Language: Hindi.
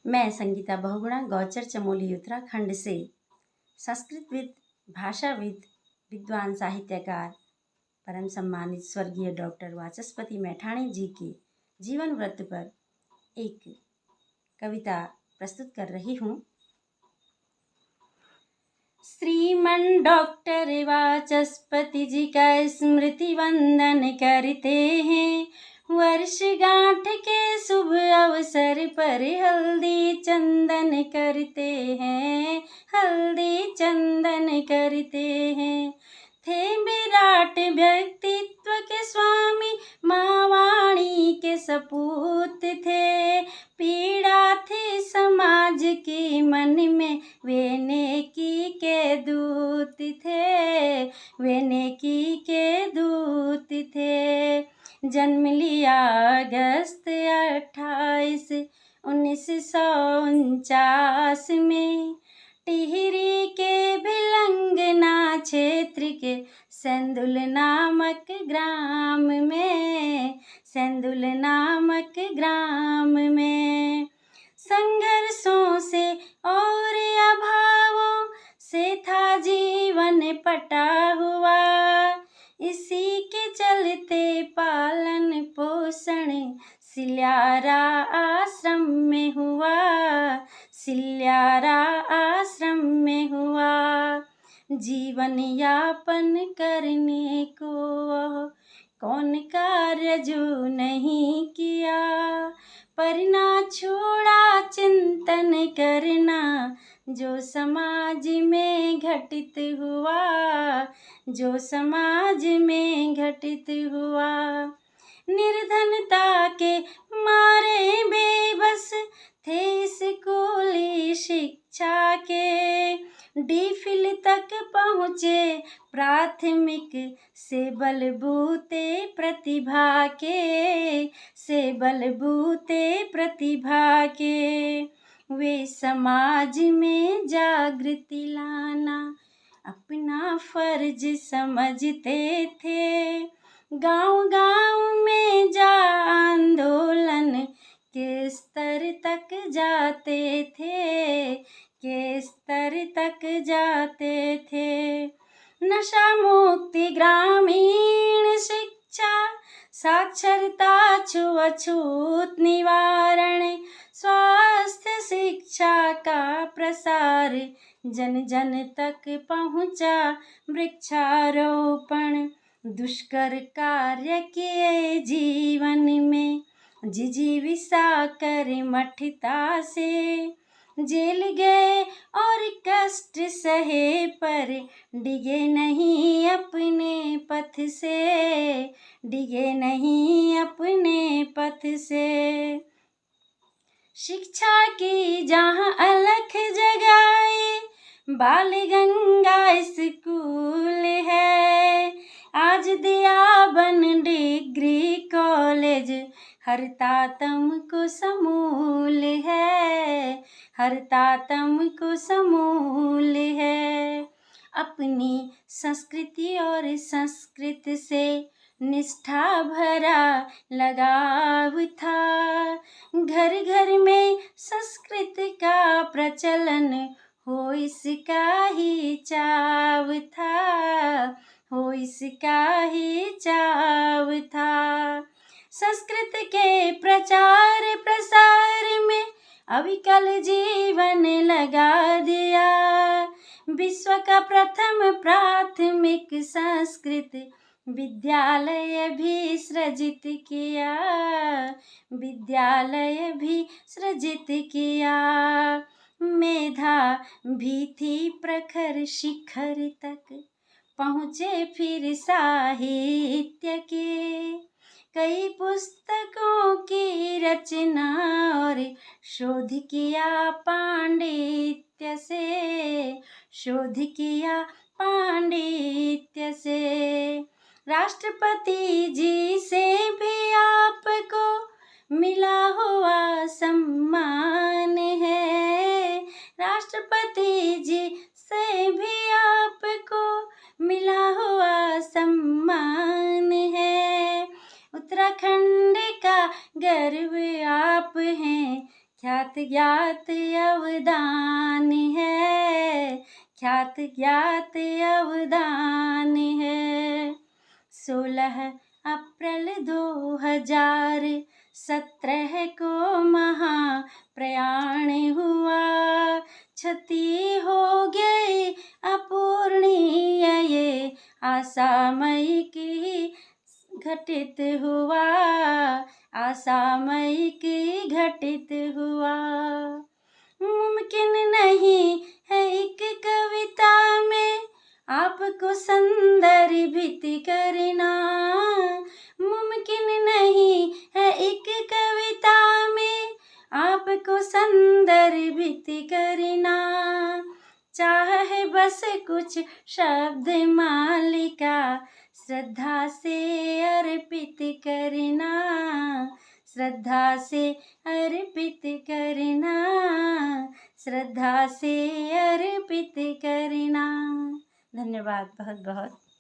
मैं संगीता बहुगुणा गौचर चमोली उत्तराखंड से संस्कृतविद, भाषाविद, विद्वान साहित्यकार, परम सम्मानित स्वर्गीय डॉक्टर वाचस्पति मैठाणी जी के जीवन वृत्त पर एक कविता प्रस्तुत कर रही हूँ। श्रीमन डॉक्टर वाचस्पति जी का स्मृति वंदन करते हैं। वर्षगांठ के शुभ अवसर पर हल्दी चंदन करते हैं, हल्दी चंदन करते हैं। थे विराट व्यक्तित्व के स्वामी, माँ वाणी के सपूत थे। पीड़ा थी समाज की मन में, वे नेकी के दूत थे, वे नेकी के दूत थे। जन्म लिया अगस्त 28, 1949 में टिहरी के भिलंगना क्षेत्र के सेंदुल नामक ग्राम में, सेंदुल नामक ग्राम में। संघर्षों से और अभावों से था जीवन पटा हुआ, इसी के चलते पालन पोषण सिल्यारा आश्रम में हुआ, सिल्यारा आश्रम में हुआ। जीवन यापन करने को वह कौन कार्य जो नहीं किया, पर ना छोड़ा चिंतन करना जो समाज में घटित हुआ, जो समाज में घटित हुआ। निर्धनता के मारे बेबस थे स्कूली शिक्षा के, डीफिल तक पहुँचे प्राथमिक से बलबूते प्रतिभा के, से बलबूते प्रतिभा के। वे समाज में जागृति लाना अपना फर्ज समझते थे। गांव-गांव में जा आंदोलन के स्तर तक जाते थे, के स्तर तक जाते थे। नशा मुक्ति, ग्रामीण शिक्षा, साक्षरता, छुआछूत निवारण, स्वास्थ्य शिक्षा का प्रसार, जन जन तक पहुँचा वृक्षारोपण। दुष्कर कार्य किए जीवन में, जिजीविषा कर मठता से जेल गए और कष्ट सहे, पर डिगे नहीं अपने पथ से, डिगे नहीं अपने पथ से। शिक्षा की जहाँ अलख जगाए बाल गंगा स्कूल है, आज दिया बन डिग्री कॉलेज, हर तातम को समूल है, हर तातम को समूल है। अपनी संस्कृति और संस्कृत से निष्ठा भरा लगाव था। घर घर में संस्कृत का प्रचलन हो, इसका ही चाव था, हो इसका ही चाव था। संस्कृत के प्रचार प्रसार में अविकल जीवन लगा दिया। विश्व का प्रथम प्राथमिक संस्कृत विद्यालय भी सृजित किया, विद्यालय भी सृजित किया। मेधा भी थी प्रखर शिखर तक पहुँचे फिर साहित्य के। कई पुस्तकों की रचना और शोध किया पांडित्य से, शोध किया पांडित्य से। राष्ट्रपति जी से भी आपको मिला हुआ सम्मान है, राष्ट्रपति जी से भी आपको मिला हुआ सम्मान है। उत्तराखंड का गर्व आप हैं, ख्यात ज्ञात अवदान है, ख्यात ज्ञात अवदान है। 16 अप्रैल 2017 को महाप्रयाण हुआ, क्षति हो गई अपूर्णीय ये आशामयी की घटित हुआ, आशामयी की घटित हुआ। मुमकिन नहीं है एक कविता में आपको संदर्भित करना, मुमकिन नहीं है एक कविता में आपको संदर्भित करना। चाहे बस कुछ शब्द मालिका श्रद्धा से अर्पित करना, श्रद्धा से अर्पित करना, श्रद्धा से अर्पित करना। धन्यवाद बहुत बहुत।